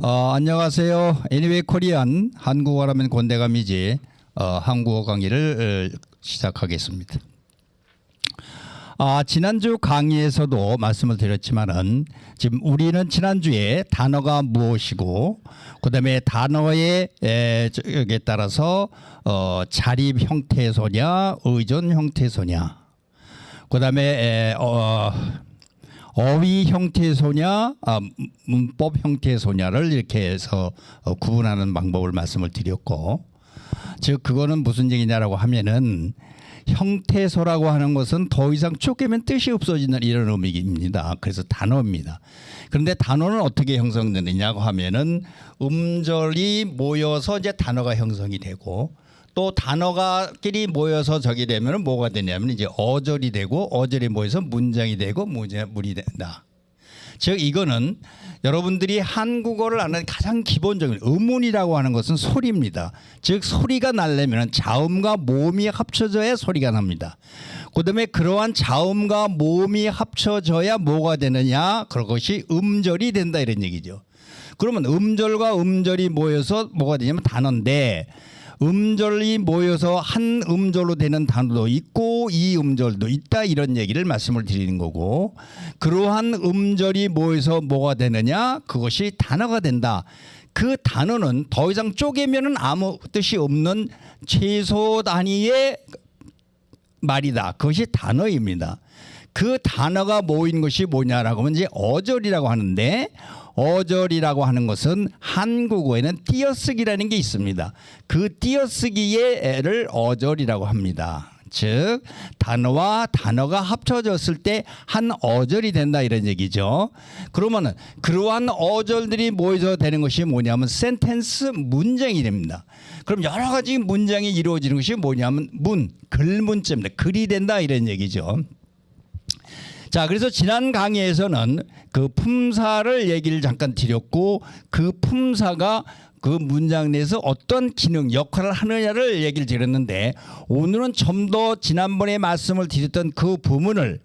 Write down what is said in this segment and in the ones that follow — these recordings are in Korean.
안녕하세요. 애니웨이 코리안 한국어라면 곤대감이지 한국어 강의를 시작하겠습니다. 지난주 강의에서도 말씀을 드렸지만은 지금 우리는 지난주에 단어가 무엇이고 그다음에 단어에 따라서 자립 형태소냐 의존 형태소냐 그다음에 어휘 형태소냐 문법 형태소냐를 이렇게 해서 구분하는 방법을 말씀을 드렸고, 즉 그거는 무슨 얘기냐라고 하면은 형태소라고 하는 것은 더 이상 쪼개면 뜻이 없어지는 이런 의미입니다. 그래서 단어입니다. 그런데 단어는 어떻게 형성되느냐고 하면은 음절이 모여서 이제 단어가 형성이 되고, 또 단어가끼리 모여서 저기 되면 뭐가 되냐면 이제 어절이 되고, 어절이 모여서 문장이 되고 문이 된다. 즉 이거는 여러분들이 한국어를 아는 가장 기본적인 음운이라고 하는 것은 소리입니다. 즉 소리가 나려면 자음과 모음이 합쳐져야 소리가 납니다. 그다음에 그러한 자음과 모음이 합쳐져야 뭐가 되느냐, 그것이 음절이 된다 이런 얘기죠. 그러면 음절과 음절이 모여서 뭐가 되냐면 단어인데, 음절이 모여서 한 음절로 되는 단어도 있고 이 음절도 있다 이런 얘기를 말씀을 드리는 거고, 그러한 음절이 모여서 뭐가 되느냐, 그것이 단어가 된다. 그 단어는 더 이상 쪼개면은 아무 뜻이 없는 최소 단위의 말이다. 그것이 단어입니다. 그 단어가 모인 것이 뭐냐라고 하면 이제 어절이라고 하는데, 어절이라고 하는 것은 한국어에는 띄어쓰기라는 게 있습니다. 그 띄어쓰기를 어절이라고 합니다. 즉 단어와 단어가 합쳐졌을 때 한 어절이 된다 이런 얘기죠. 그러면은 그러한 어절들이 모여서 되는 것이 뭐냐면 센텐스, 문장이 됩니다. 그럼 여러 가지 문장이 이루어지는 것이 뭐냐면 글문자입니다. 글이 된다 이런 얘기죠. 자, 그래서 지난 강의에서는 그 품사를 얘기를 잠깐 드렸고, 그 품사가 그 문장 내에서 어떤 기능, 역할을 하느냐를 얘기를 드렸는데, 오늘은 좀 더 지난번에 말씀을 드렸던 그 부분을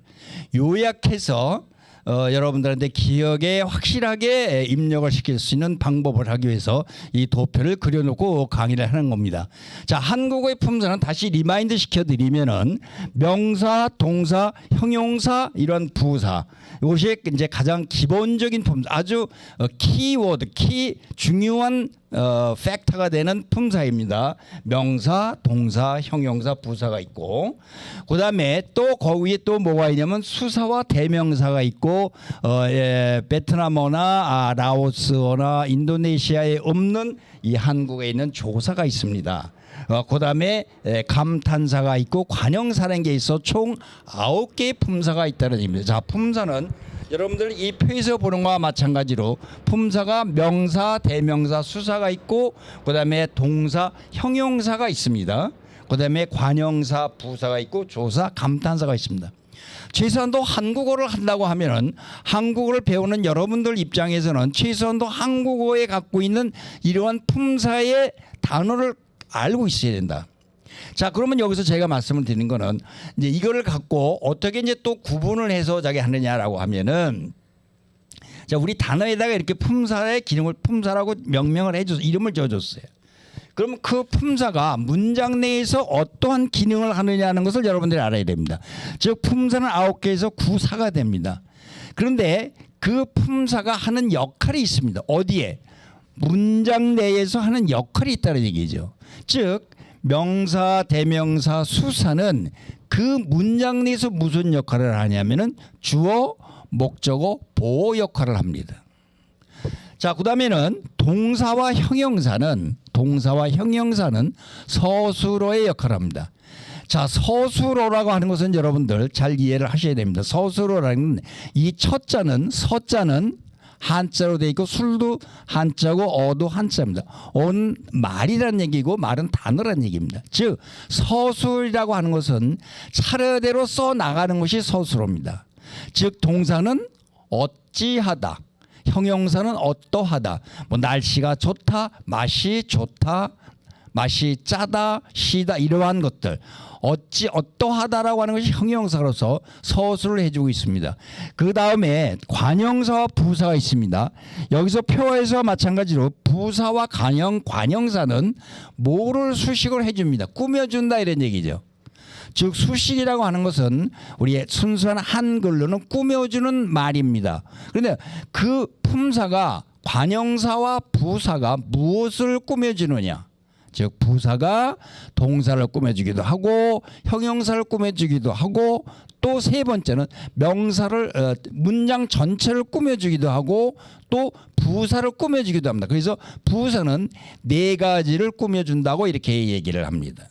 요약해서 여러분들한테 기억에 확실하게 입력을 시킬 수 있는 방법을 하기 위해서 이 도표를 그려놓고 강의를 하는 겁니다. 자, 한국어의 품사는 다시 리마인드 시켜드리면은 명사, 동사, 형용사, 이런 부사, 이것이 이제 가장 기본적인 품사, 아주 키워드, 중요한 팩터가 되는 품사입니다. 명사, 동사, 형용사, 부사가 있고, 그 다음에 또 거기에 또 뭐가 있냐면 수사와 대명사가 있고, 베트남어나 라오스어나 인도네시아에 없는 이 한국에 있는 조사가 있습니다. 그 다음에 감탄사가 있고 관형사라는 게 있어 총 9개의 품사가 있다는 얘기입니다. 자, 품사는 여러분들 이 표에서 보는 것과 마찬가지로 품사가 명사, 대명사, 수사가 있고, 그 다음에 동사, 형용사가 있습니다. 그 다음에 관형사, 부사가 있고 조사, 감탄사가 있습니다. 최소한도 한국어를 한다고 하면은, 한국어를 배우는 여러분들 입장에서는 최소한도 한국어에 갖고 있는 이러한 품사의 단어를 알고 있어야 된다. 자, 그러면 여기서 제가 말씀을 드리는 거는 이제 이거를 갖고 어떻게 이제 또 구분을 해서 자기 하느냐라고 하면은, 자, 우리 단어에다가 이렇게 품사의 기능을 품사라고 명명을 해줘서 이름을 지어줬어요. 그러면 그 품사가 문장 내에서 어떠한 기능을 하느냐는 것을 여러분들이 알아야 됩니다. 즉 품사는 9개에서 구사가 됩니다. 그런데 그 품사가 하는 역할이 있습니다. 어디에? 문장 내에서 하는 역할이 있다는 얘기죠. 즉 명사, 대명사, 수사는 그 문장 내에서 무슨 역할을 하냐면은 주어, 목적어, 보어 역할을 합니다. 자, 그다음에는 동사와 형용사는 서술어의 역할을 합니다. 자, 서술어라고 하는 것은 여러분들 잘 이해를 하셔야 됩니다. 서술어라는 이 첫자는, 서자는 한자로 되어 있고, 술도 한자고 어도 한자입니다. 어는 말이라는 얘기고 말은 단어라는 얘기입니다. 즉 서술이라고 하는 것은 차례대로 써나가는 것이 서술어입니다. 즉 동사는 어찌하다, 형용사는 어떠하다, 뭐 날씨가 좋다, 맛이 좋다, 맛이 짜다, 시다 이러한 것들 어찌 어떠하다라고 하는 것이 형용사로서 서술을 해주고 있습니다. 그 다음에 관형사와 부사가 있습니다. 여기서 표에서 마찬가지로 부사와 관형사는 뭐를 수식을 해줍니다. 꾸며준다 이런 얘기죠. 즉 수식이라고 하는 것은 우리의 순수한 한글로는 꾸며주는 말입니다. 그런데 그 품사가 관형사와 부사가 무엇을 꾸며주느냐. 즉 부사가 동사를 꾸며주기도 하고 형용사를 꾸며주기도 하고 또 세 번째는 명사를 문장 전체를 꾸며주기도 하고 또 부사를 꾸며주기도 합니다. 그래서 부사는 네 가지를 꾸며준다고 이렇게 얘기를 합니다.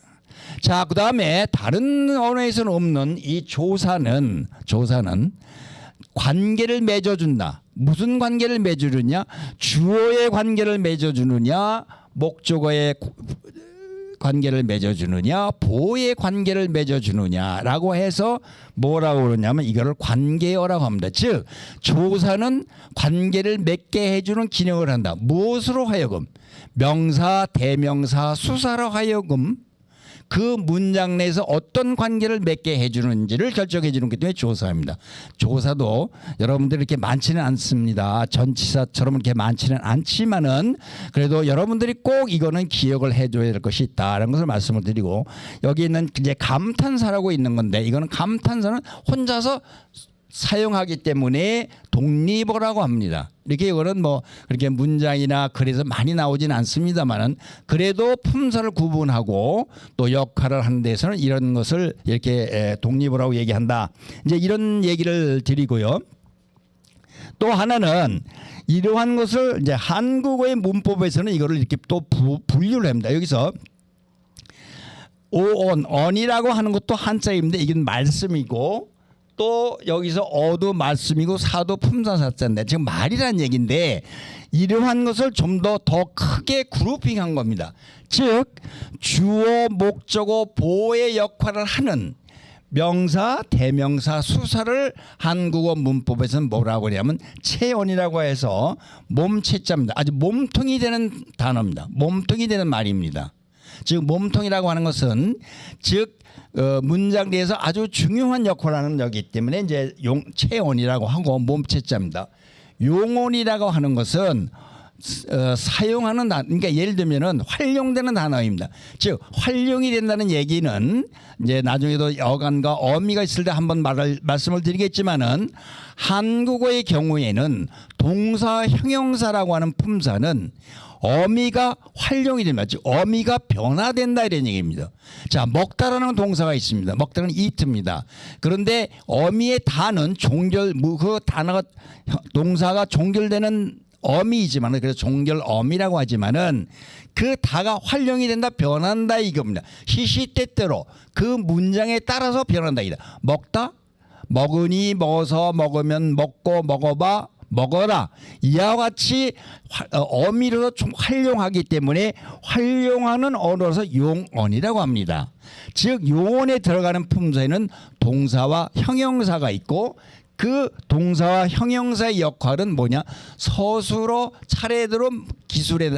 자, 그 다음에 다른 언어에서는 없는 이 조사는 관계를 맺어준다. 무슨 관계를 맺어주느냐? 주어의 관계를 맺어주느냐? 목적어의 관계를 맺어주느냐? 보의 관계를 맺어주느냐라고 해서 뭐라고 그러냐면 이거를 관계어라고 합니다. 즉 조사는 관계를 맺게 해주는 기능을 한다. 무엇으로 하여금? 명사, 대명사, 수사로 하여금 그 문장 내에서 어떤 관계를 맺게 해주는지를 결정해 주는 게 때문에 조사입니다. 조사도 여러분들 이렇게 많지는 않습니다. 전치사처럼 이렇게 많지는 않지만은 그래도 여러분들이 꼭 이거는 기억을 해줘야 될 것이 있다라는 것을 말씀을 드리고 여기 있는 이제 감탄사라고 있는 건데 이거는 감탄사는 혼자서 사용하기 때문에 독립어라고 합니다. 이렇게 이거는 뭐 그렇게 문장이나 글에서 많이 나오진 않습니다만은 그래도 품사를 구분하고 또 역할을 하는 데서는 이런 것을 이렇게 독립어라고 얘기한다. 이제 이런 얘기를 드리고요. 또 하나는 이러한 것을 이제 한국어의 문법에서는 이거를 이렇게 또 분류를 합니다. 여기서 언이라고 하는 것도 한자입니다. 이건 말씀이고 또 여기서 어도 말씀이고 사도 품사사자인데 지금 말이라는 얘기인데 이러한 것을 좀 더 크게 그룹핑한 겁니다. 즉 주어, 목적어, 보의 역할을 하는 명사, 대명사, 수사를 한국어 문법에서는 뭐라고 하냐면 체언이라고 해서 몸체자입니다. 아주 몸통이 되는 단어입니다. 몸통이 되는 말입니다. 즉 몸통이라고 하는 것은 즉 문장 내에서 아주 중요한 역할을 하는 여기 때문에 이제 체온이라고 하고 몸체자입니다. 용언이라고 하는 것은 사용하는 그러니까 예를 들면은 활용되는 단어입니다. 즉 활용이 된다는 얘기는 이제 나중에도 어간과 어미가 있을 때 한번 말씀을 드리겠지만은 한국어의 경우에는 동사 형용사라고 하는 품사는 어미가 활용이 됩니다. 즉 어미가 변화된다 이런 얘기입니다. 자, 먹다라는 동사가 있습니다. 먹다는 eat입니다. 그런데 어미의 다는 그 단어가 동사가 종결되는 어미이지만 그래서 종결 어미라고 하지만은 그 다가 활용이 된다 변한다 이겁니다. 시시때때로 그 문장에 따라서 변한다 이다. 먹다 먹으니 먹어서 먹으면 먹고 먹어봐 먹어라 이와 같이 어미로서 좀 활용하기 때문에 활용하는 언어로서 용언이라고 합니다. 즉 용언에 들어가는 품사에는 동사와 형용사가 있고 그 동사와 형용사의 역할은 뭐냐 서술어 차례대로 기술에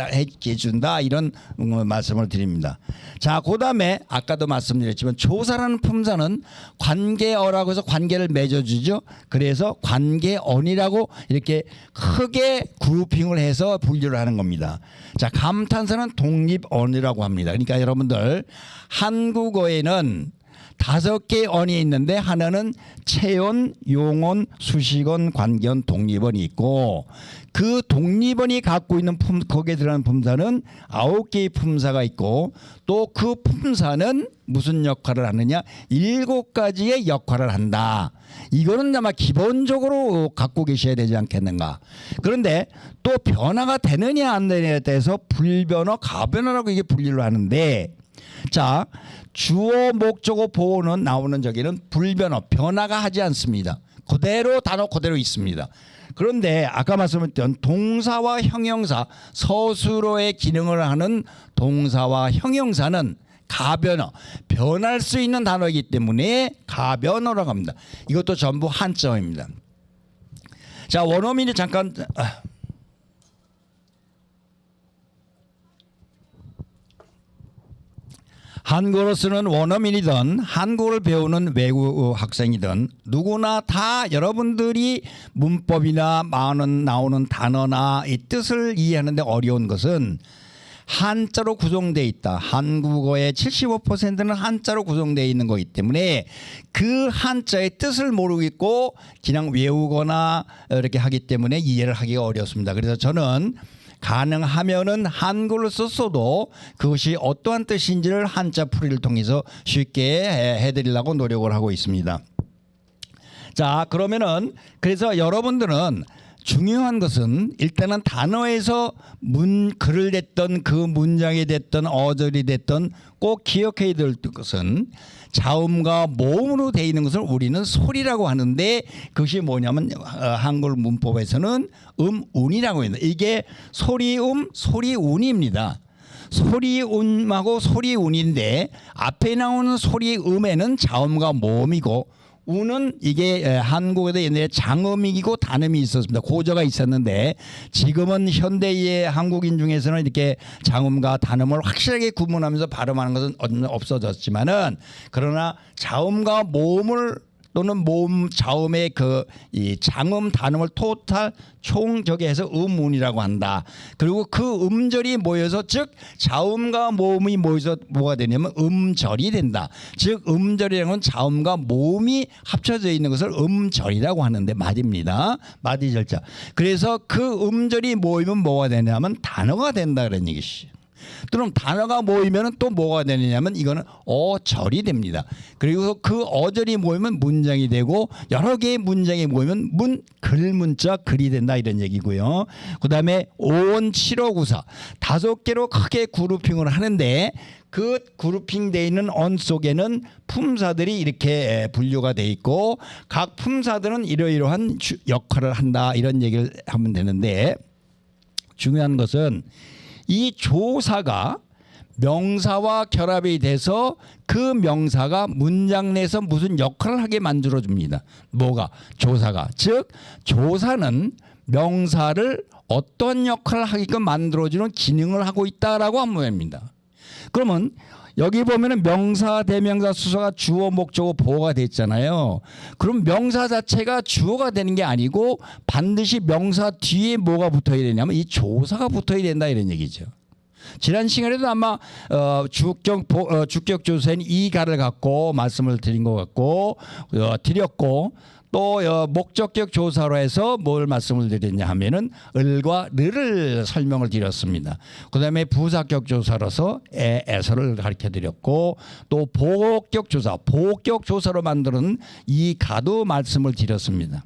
해준다 이런 말씀을 드립니다. 자, 그 다음에 아까도 말씀드렸지만 조사라는 품사는 관계어라고 해서 관계를 맺어주죠. 그래서 관계언이라고 이렇게 크게 그룹핑을 해서 분류를 하는 겁니다. 자, 감탄사는 독립언이라고 합니다. 그러니까 여러분들 한국어에는 5개의 언이 있는데 하나는 체언, 용언, 수식언, 관계언, 독립언이 있고 그 독립언이 갖고 있는 거기에 들어가는 품사는 9개의 품사가 있고 또 그 품사는 무슨 역할을 하느냐 7가지의 역할을 한다. 이거는 아마 기본적으로 갖고 계셔야 되지 않겠는가. 그런데 또 변화가 되느냐 안 되느냐에 대해서 불변어, 가변어라고 이게 분류를 하는데 자, 주어, 목적어, 보어는 나오는 저기는 불변어, 변화가 하지 않습니다. 그대로 단어 그대로 있습니다. 그런데 아까 말씀드렸던 동사와 형용사, 서술어의 기능을 하는 동사와 형용사는 가변어, 변할 수 있는 단어이기 때문에 가변어라고 합니다. 이것도 전부 한자어입니다. 자, 원어민이 잠깐 한국어를 쓰는 원어민이든 한국어를 배우는 외국 학생이든 누구나 다 여러분들이 문법이나 나오는 단어나 이 뜻을 이해하는데 어려운 것은 한자로 구성되어 있다. 한국어의 75%는 한자로 구성되어 있는 거기 때문에 그 한자의 뜻을 모르겠고 그냥 외우거나 이렇게 하기 때문에 이해를 하기가 어렵습니다. 그래서 저는 가능하면은 한글로 썼어도 그것이 어떠한 뜻인지를 한자 풀이를 통해서 쉽게 해드리려고 노력을 하고 있습니다. 자, 그러면은 그래서 여러분들은 중요한 것은 일단은 단어에서 글을 냈던 그 문장이 됐던 어절이 됐던 꼭 기억해야 될 것은 자음과 모음으로 되어 있는 것을 우리는 소리라고 하는데 그것이 뭐냐면 한글 문법에서는 운이라고 합니다. 이게 소리음, 소리운입니다. 소리음하고 소리운인데 앞에 나오는 소리음에는 자음과 모음이고 운은 이게 한국에도 옛날에 장음이고 단음이 있었습니다. 고저가 있었는데 지금은 현대의 한국인 중에서는 이렇게 장음과 단음을 확실하게 구분하면서 발음하는 것은 없어졌지만은 그러나 자음과 모음을 또는 모음 자음의 이 장음 단음을 토탈 총적해서 음운이라고 한다. 그리고 그 음절이 모여서 즉 자음과 모음이 모여서 뭐가 되냐면 음절이 된다. 즉 음절이라는 건 자음과 모음이 합쳐져 있는 것을 음절이라고 하는데 맞입니다. 맞이절자. 그래서 그 음절이 모이면 뭐가 되냐면 단어가 된다 그런 얘기시죠. 그럼 단어가 모이면 또 뭐가 되느냐면 이거는 어절이 됩니다. 그리고 그 어절이 모이면 문장이 되고 여러 개의 문장이 모이면 글문자 글이 된다 이런 얘기고요. 그 다음에 5원 7호9사 5개로 크게 그룹핑을 하는데 그 그룹핑되어 있는 언 속에는 품사들이 이렇게 분류가 돼 있고 각 품사들은 이러이러한 역할을 한다 이런 얘기를 하면 되는데 중요한 것은 이 조사가 명사와 결합이 돼서 그 명사가 문장 내에서 무슨 역할을 하게 만들어줍니다. 뭐가? 조사가. 즉 조사는 명사를 어떤 역할을 하게끔 만들어주는 기능을 하고 있다라고 한 모양입니다. 그러면 여기 보면은 명사, 대명사, 수사가 주어, 목적어, 보어가 됐잖아요. 그럼 명사 자체가 주어가 되는 게 아니고 반드시 명사 뒤에 뭐가 붙어야 되냐면 이 조사가 붙어야 된다 이런 얘기죠. 지난 시간에도 아마 주격 조사인 이가를 갖고 말씀을 드린 것 같고 드렸고 또 목적격 조사로 해서 뭘 말씀을 드렸냐 하면은 을과 르를 설명을 드렸습니다. 그다음에 부사격 조사로서 에서를 가르쳐 드렸고 또 보호격 조사, 보호격 조사로 만드는 이 가도 말씀을 드렸습니다.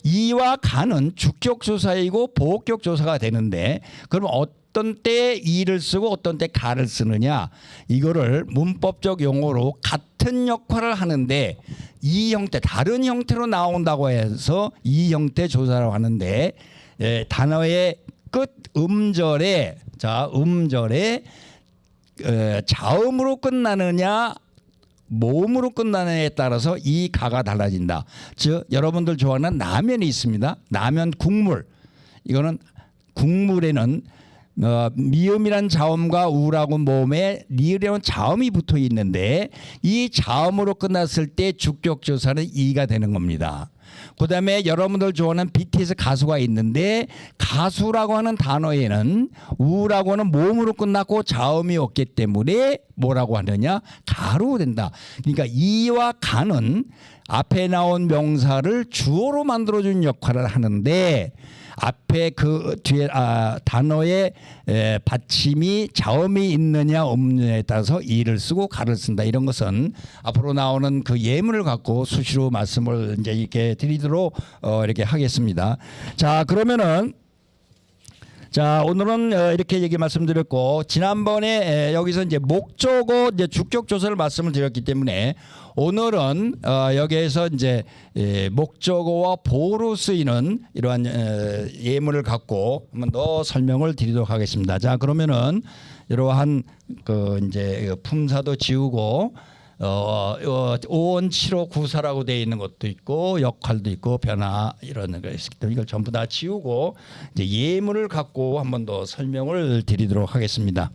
이와 가는 주격 조사이고 보호격 조사가 되는데 그럼 어떤 때 이를 쓰고 어떤 때 가를 쓰느냐 이거를 문법적 용어로 같은 역할을 하는데 이 형태 다른 형태로 나온다고 해서 이 형태 조사라고 하는데 단어의 끝 음절에 자음으로 끝나느냐 모음으로 끝나느냐에 따라서 이 가가 달라진다. 즉 여러분들 좋아하는 라면이 있습니다. 라면 국물 이거는 국물에는 미음이란 자음과 우라고 모음에 리을이라는 자음이 붙어 있는데 이 자음으로 끝났을 때 주격조사는 이가 되는 겁니다. 그 다음에 여러분들 좋아하는 BTS 가수가 있는데 가수라고 하는 단어에는 우라고 하는 모음으로 끝났고 자음이 없기 때문에 뭐라고 하느냐 가로 된다. 그러니까 이와 가는 앞에 나온 명사를 주어로 만들어주는 역할을 하는데 앞에 그 뒤에 단어의 받침이 자음이 있느냐 없느냐에 따라서 이를 쓰고 가를 쓴다. 이런 것은 앞으로 나오는 그 예문을 갖고 수시로 말씀을 이제 이렇게 드리도록 이렇게 하겠습니다. 자, 그러면은 자, 오늘은 이렇게 얘기 말씀드렸고 지난번에 여기서 이제 목적어 이제 주격 조사를 말씀을 드렸기 때문에 오늘은 여기에서 이제 목적어와 보호로 쓰이는 이러한 예문을 갖고 한번 더 설명을 드리도록 하겠습니다. 자, 그러면은 이러한 그 이제 품사도 지우고 5원 7호 9사라고 되어 있는 것도 있고 역할도 있고 변화 이런 거 있기 때문에 이걸 전부 다 지우고 이제 예문을 갖고 한 번 더 설명을 드리도록 하겠습니다.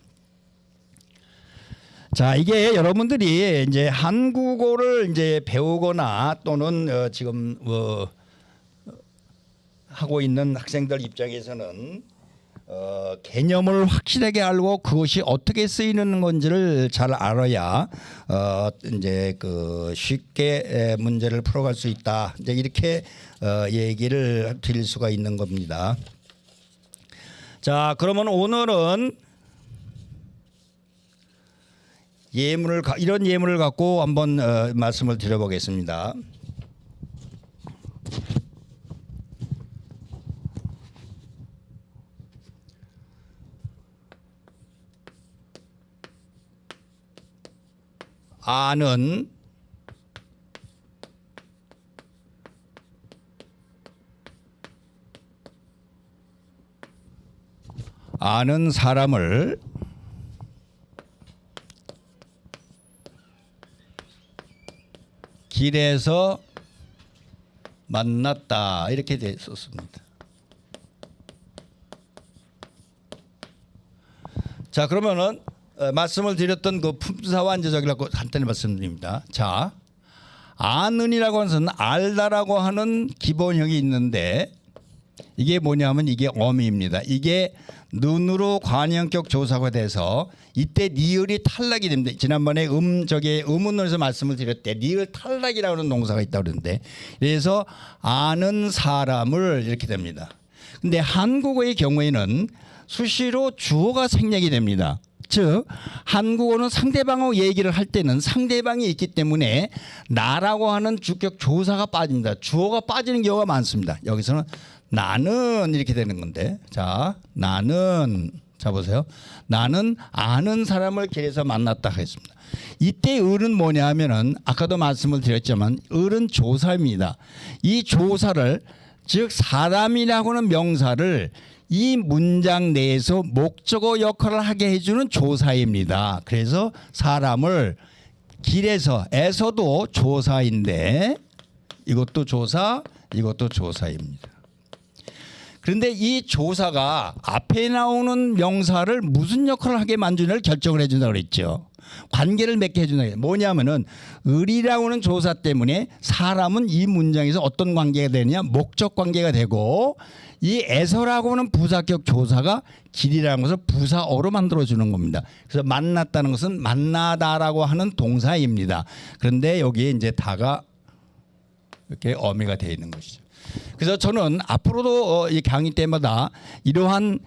자, 이게 여러분들이 이제 한국어를 이제 배우거나 또는 지금 하고 있는 학생들 입장에서는 개념을 확실하게 알고 그것이 어떻게 쓰이는 건지를 잘 알아야 이제 그 쉽게 문제를 풀어갈 수 있다. 이제 이렇게 얘기를 드릴 수가 있는 겁니다. 자, 그러면 오늘은 이런 예문을 갖고 한번 말씀을 드려보겠습니다. 아는 사람을 길에서 만났다 이렇게 돼 있었습니다. 자, 그러면은 말씀을 드렸던 그 품사와 이제 저기라고 간단히 말씀드립니다. 자, 아는이라고 하는 것은 알다라고 하는 기본형이 있는데 이게 뭐냐면 이게 어미입니다. 이게 눈으로 관형격 조사가 돼서 이때 니을이 탈락이 됩니다. 지난번에 의문론에서 말씀을 드렸을 때 니을 탈락이라고 하는 동사가 있다고 그러는데 그래서 아는 사람을 이렇게 됩니다. 근데 한국어의 경우에는 수시로 주어가 생략이 됩니다. 즉 한국어는 상대방하고 얘기를 할 때는 상대방이 있기 때문에 나라고 하는 주격 조사가 빠집니다. 주어가 빠지는 경우가 많습니다. 여기서는 나는 이렇게 되는 건데, 자, 나는, 자 보세요. 나는 아는 사람을 길에서 만났다 하겠습니다. 이때 을은 뭐냐 하면은 아까도 말씀을 드렸지만 을은 조사입니다. 이 조사를, 즉 사람이라고 하는 명사를 이 문장 내에서 목적어 역할을 하게 해주는 조사입니다. 그래서 사람을 길에서에서도 조사인데 이것도 조사, 이것도 조사입니다. 그런데 이 조사가 앞에 나오는 명사를 무슨 역할을 하게 만드느냐를 결정을 해준다고 그랬죠. 관계를 맺게 해준다. 뭐냐면은 을이라고 하는 조사 때문에 사람은 이 문장에서 어떤 관계가 되느냐, 목적 관계가 되고 이 에서라고 하는 부사격 조사가 길이라는 것을 부사어로 만들어주는 겁니다. 그래서 만났다는 것은 만나다라고 하는 동사입니다. 그런데 여기에 이제 다가 이렇게 어미가 되어 있는 것이죠. 그래서 저는 앞으로도 이 강의 때마다 이러한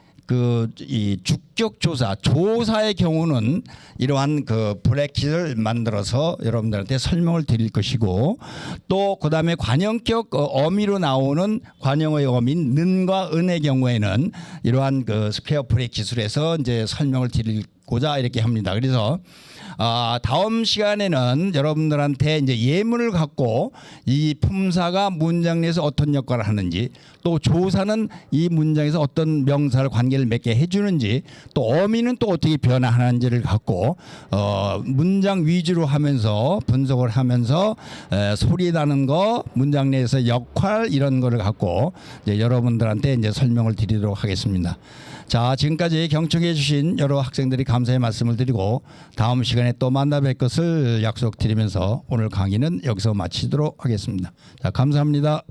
이 주격 조사, 조사의 경우는 이러한 브래킷을 만들어서 여러분들한테 설명을 드릴 것이고 또 그다음에 관형격 어미로 나오는 관형의 어미인 는과 은의 경우에는 이러한 스퀘어 브래킷을 해서 이제 설명을 드리고자 이렇게 합니다. 그래서 다음 시간에는 여러분들한테 이제 예문을 갖고 이 품사가 문장 내에서 어떤 역할을 하는지 또 조사는 이 문장에서 어떤 명사를 관계를 맺게 해주는지 또 어미는 또 어떻게 변화하는지를 갖고 문장 위주로 하면서 분석을 하면서 소리 나는 거 문장 내에서 역할 이런 거를 갖고 이제 여러분들한테 이제 설명을 드리도록 하겠습니다. 자, 지금까지 경청해 주신 여러 학생들이 감사의 말씀을 드리고 다음 시간에 또 만나 뵐 것을 약속드리면서 오늘 강의는 여기서 마치도록 하겠습니다. 자, 감사합니다.